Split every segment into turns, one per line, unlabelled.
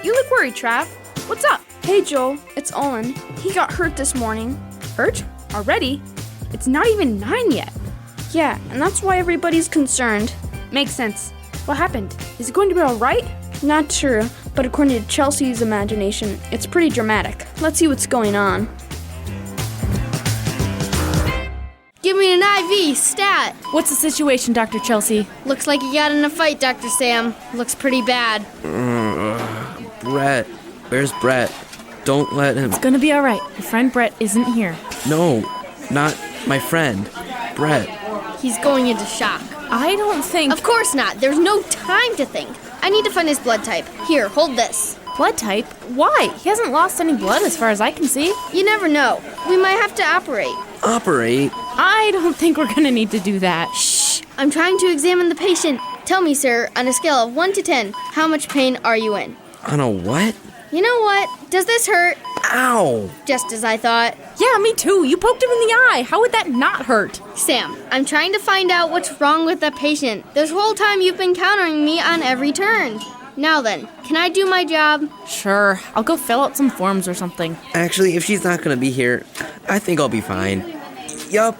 You look worried, Trav. What's up?
Hey, Joel. It's Olan. He got hurt this morning.
Hurt? Already? It's not even 9 yet.
Yeah, and that's why everybody's concerned.
Makes sense. What happened? Is it going to be all right?
Not sure, but according to Chelsea's imagination, it's pretty dramatic. Let's see what's going on.
Give me an IV, stat.
What's the situation, Dr. Chelsea?
Looks like you got in a fight, Dr. Sam. Looks pretty bad.
Brett. Where's Brett? Don't let him...
It's gonna be all right. Your friend Brett isn't here.
No, not my friend. Brett.
He's going into shock.
I don't think...
Of course not. There's no time to think. I need to find his blood type. Here, hold this.
Blood type? Why? He hasn't lost any blood as far as I can see.
You never know. We might have to operate.
Operate?
I don't think we're gonna need to do that.
Shh! I'm trying to examine the patient. Tell me, sir, on a scale of 1 to 10, how much pain are you in?
On a what?
You know what? Does this hurt?
Ow!
Just as I thought.
Yeah, me too. You poked him in the eye. How would that not hurt?
Sam, I'm trying to find out what's wrong with the patient. This whole time you've been countering me on every turn. Now then, can I do my job?
Sure. I'll go fill out some forms or something.
Actually, if she's not gonna be here, I think I'll be fine. Yup.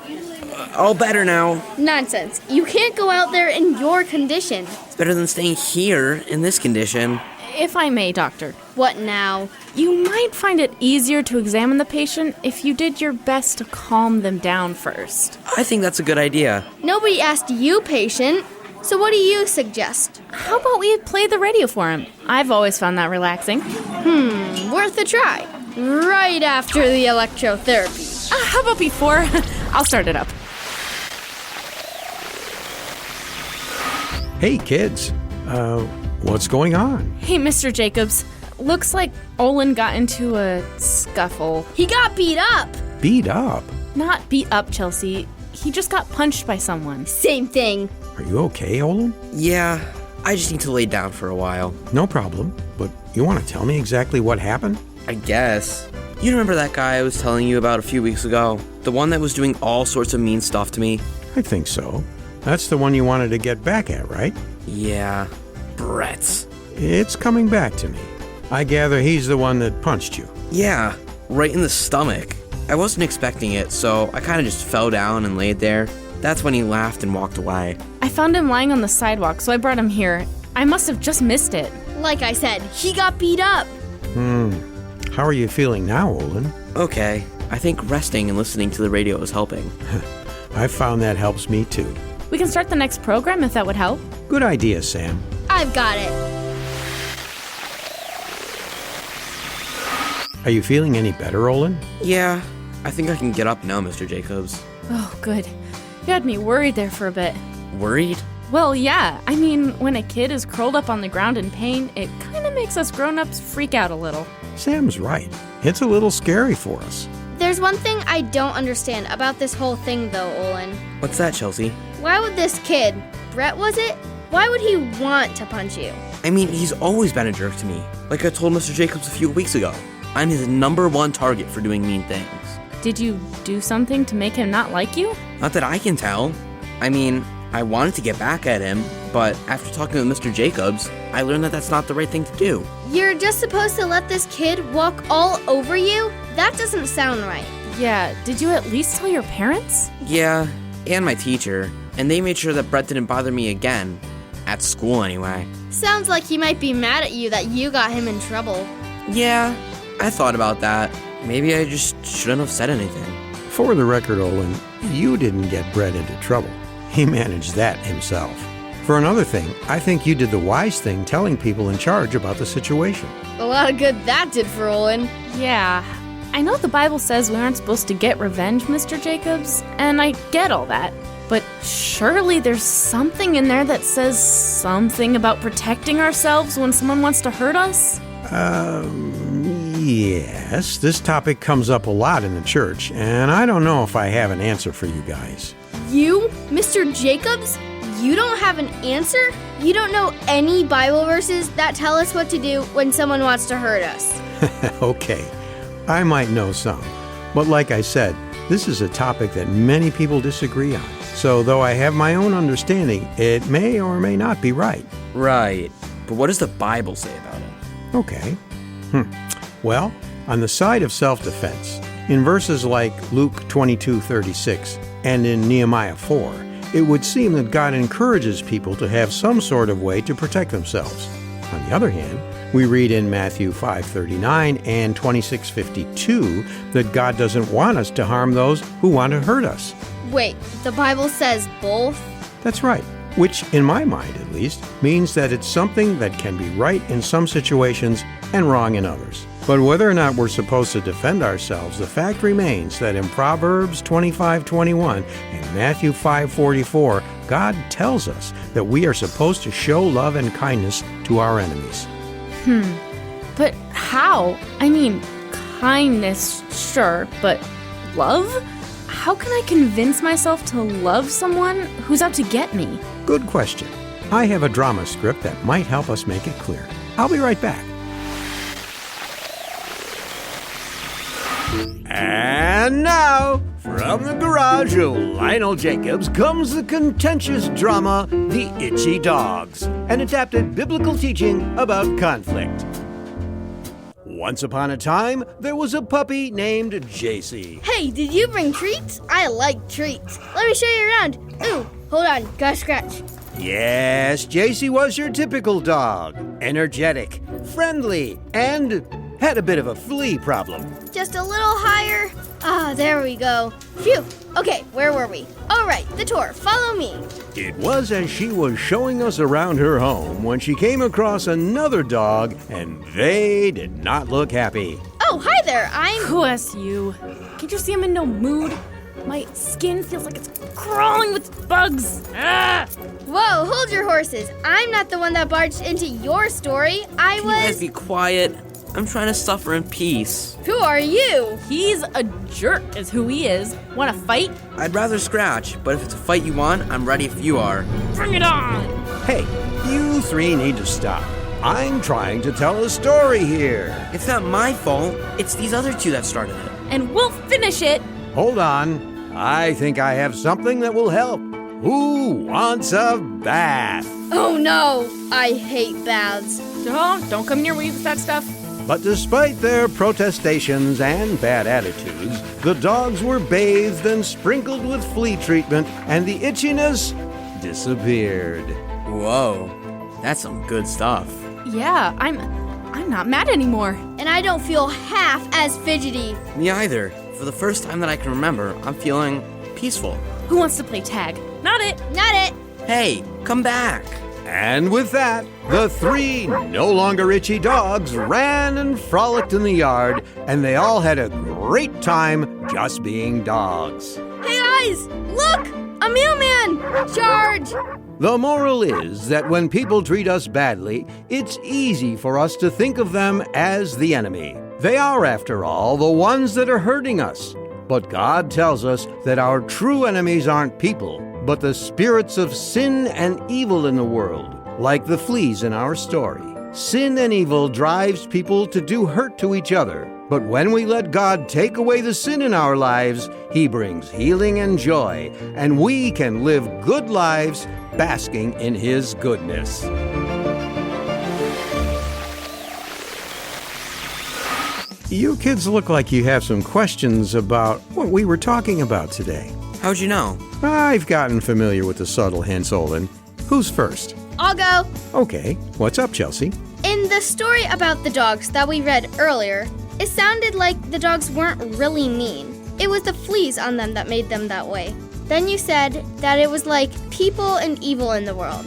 All better now.
Nonsense. You can't go out there in your condition.
It's better than staying here in this condition.
If I may, Doctor.
What now?
You might find it easier to examine the patient if you did your best to calm them down first.
I think that's a good idea.
Nobody asked you, patient. So what do you suggest?
How about we play the radio for him? I've always found that relaxing.
Worth a try. Right after the electrotherapy.
How about before? I'll start it up.
Hey, kids. What's going on?
Hey, Mr. Jacobs. Looks like Olan got into a scuffle.
He got beat up.
Beat up?
Not beat up, Chelsea. He just got punched by someone.
Same thing.
Are you okay, Olan?
Yeah, I just need to lay down for a while.
No problem. But you want to tell me exactly what happened?
I guess. You remember that guy I was telling you about a few weeks ago? The one that was doing all sorts of mean stuff to me?
I think so. That's the one you wanted to get back at, right?
Yeah, Brett.
It's coming back to me. I gather he's the one that punched you.
Yeah, right in the stomach. I wasn't expecting it, so I kind of just fell down and laid there. That's when he laughed and walked away.
I found him lying on the sidewalk, so I brought him here. I must have just missed it.
Like I said, he got beat up.
How are you feeling now, Olan?
Okay, I think resting and listening to the radio is helping.
I found that helps me too.
We can start the next program if that would help.
Good idea, Sam.
I've got it.
Are you feeling any better, Olan?
Yeah, I think I can get up now, Mr. Jacobs.
Oh, good. You had me worried there for a bit.
Worried?
Well, yeah. I mean, when a kid is curled up on the ground in pain, it kind of makes us grown-ups freak out a little.
Sam's right. It's a little scary for us.
There's one thing I don't understand about this whole thing, though, Olan.
What's that, Chelsea?
Why would this kid, Brett was it? Why would he want to punch you?
I mean, he's always been a jerk to me. Like I told Mr. Jacobs a few weeks ago. I'm his #1 target for doing mean things.
Did you do something to make him not like you?
Not that I can tell. I mean, I wanted to get back at him, but after talking with Mr. Jacobs, I learned that that's not the right thing to do.
You're just supposed to let this kid walk all over you? That doesn't sound right.
Yeah, did you at least tell your parents?
Yeah, and my teacher, and they made sure that Brett didn't bother me again. At school, anyway.
Sounds like he might be mad at you that you got him in trouble.
Yeah, I thought about that. Maybe I just shouldn't have said anything.
For the record, Olan, you didn't get Brett into trouble. He managed that himself. For another thing, I think you did the wise thing telling people in charge about the situation.
A lot of good that did for Olan.
Yeah. I know the Bible says we aren't supposed to get revenge, Mr. Jacobs, and I get all that. But surely there's something in there that says something about protecting ourselves when someone wants to hurt us?
Yes. This topic comes up a lot in the church, and I don't know if I have an answer for you guys.
You, Mr. Jacobs? You don't have an answer? You don't know any Bible verses that tell us what to do when someone wants to hurt us?
Okay, I might know some. But like I said, this is a topic that many people disagree on. So though I have my own understanding, it may or may not be right.
Right, but what does the Bible say about it?
Okay. Well, on the side of self-defense, in verses like Luke 22:36 and in Nehemiah 4, it would seem that God encourages people to have some sort of way to protect themselves. On the other hand, we read in Matthew 5:39 and 26:52 that God doesn't want us to harm those who want to hurt us.
Wait, the Bible says both?
That's right, which, in my mind at least, means that it's something that can be right in some situations and wrong in others. But whether or not we're supposed to defend ourselves, the fact remains that in Proverbs 25:21 and Matthew 5:44, God tells us that we are supposed to show love and kindness to our enemies.
But how? I mean, kindness, sure, but love? How can I convince myself to love someone who's out to get me?
Good question. I have a drama script that might help us make it clear. I'll be right back.
And now, from the garage of Lionel Jacobs comes the contentious drama, The Itchy Dogs, an adapted biblical teaching about conflict. Once upon a time, there was a puppy named JC.
Hey, did you bring treats? I like treats. Let me show you around. Ooh, hold on, gotta scratch.
Yes, JC was your typical dog. Energetic, friendly, and had a bit of a flea problem.
Just a little higher. Ah, there we go. Phew. Okay, where were we? All right, the tour. Follow me.
It was as she was showing us around her home when she came across another dog, and they did not look happy.
Oh, hi there.
Bless you. Can't you see I'm in no mood? My skin feels like it's crawling with bugs. Ah!
Whoa, hold your horses. I'm not the one that barged into your story. I
You guys
was...
be quiet. I'm trying to suffer in peace.
Who are you?
He's a jerk is who he is. Want to fight?
I'd rather scratch, but if it's a fight you want, I'm ready if you are.
Bring it on!
Hey, you three need to stop. I'm trying to tell a story here.
It's not my fault. It's these other two that started it.
And we'll finish it.
Hold on. I think I have something that will help. Who wants a bath?
Oh no, I hate baths.
Don't come near me with that stuff.
But despite their protestations and bad attitudes, the dogs were bathed and sprinkled with flea treatment, and the itchiness disappeared.
Whoa, that's some good stuff.
Yeah, I'm not mad anymore.
And I don't feel half as fidgety.
Me either. For the first time that I can remember, I'm feeling peaceful.
Who wants to play tag? Not it.
Not it.
Hey, come back.
And with that, the three no longer itchy dogs ran and frolicked in the yard, and they all had a great time just being dogs.
Hey guys, look! A mailman! Charge!
The moral is that when people treat us badly, it's easy for us to think of them as the enemy. They are, after all, the ones that are hurting us. But God tells us that our true enemies aren't people, but the spirits of sin and evil in the world, like the fleas in our story. Sin and evil drives people to do hurt to each other. But when we let God take away the sin in our lives, He brings healing and joy, and we can live good lives basking in His goodness.
You kids look like you have some questions about what we were talking about today.
How'd you know?
I've gotten familiar with the subtle hints, Olan. Who's first?
I'll go.
Okay, what's up, Chelsea?
In the story about the dogs that we read earlier, it sounded like the dogs weren't really mean. It was the fleas on them that made them that way. Then you said that it was like people and evil in the world.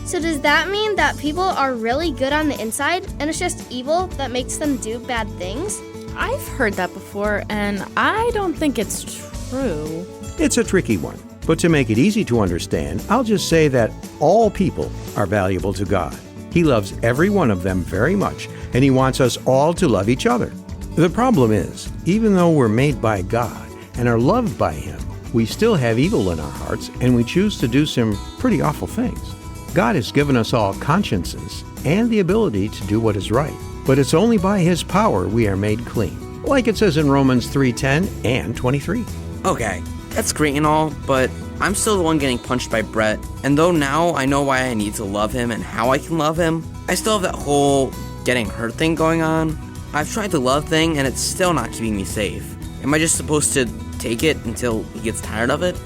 So does that mean that people are really good on the inside and it's just evil that makes them do bad things?
I've heard that before, and I don't think it's true.
It's a tricky one, but to make it easy to understand, I'll just say that all people are valuable to God. He loves every one of them very much, and He wants us all to love each other. The problem is, even though we're made by God and are loved by Him, we still have evil in our hearts, and we choose to do some pretty awful things. God has given us all consciences and the ability to do what is right, but it's only by His power we are made clean, like it says in Romans 3:10 and 23.
Okay, that's great and all, but I'm still the one getting punched by Brett, and though now I know why I need to love him and how I can love him, I still have that whole getting hurt thing going on. I've tried the love thing, and it's still not keeping me safe. Am I just supposed to take it until he gets tired of it?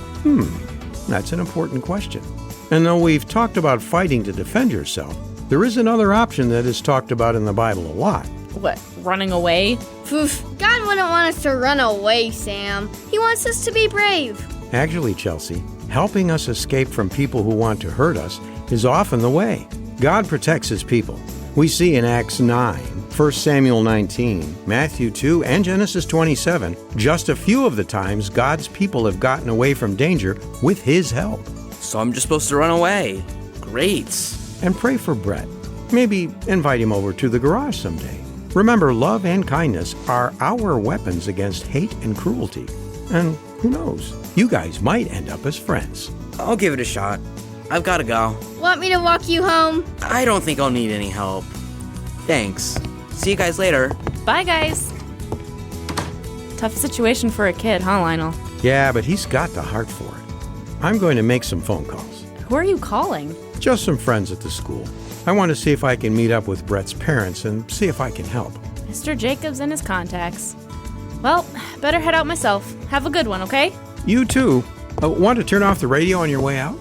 That's an important question. And though we've talked about fighting to defend yourself, there is another option that is talked about in the Bible a lot.
What, running away?
Poof, God wouldn't want us to run away, Sam. He wants us to be brave.
Actually, Chelsea, helping us escape from people who want to hurt us is often the way. God protects his people. We see in Acts 9, 1 Samuel 19, Matthew 2, and Genesis 27, just a few of the times God's people have gotten away from danger with his help.
So I'm just supposed to run away. Great.
And pray for Brett. Maybe invite him over to the garage someday. Remember, love and kindness are our weapons against hate and cruelty. And who knows, you guys might end up as friends.
I'll give it a shot. I've got to go.
Want me to walk you home?
I don't think I'll need any help. Thanks. See you guys later.
Bye, guys. Tough situation for a kid, huh, Lionel?
Yeah, but he's got the heart for it. I'm going to make some phone calls.
Who are you calling?
Just some friends at the school. I want to see if I can meet up with Brett's parents and see if I can help.
Mr. Jacobs and his contacts. Well, better head out myself. Have a good one, okay?
You too. Want to turn off the radio on your way out?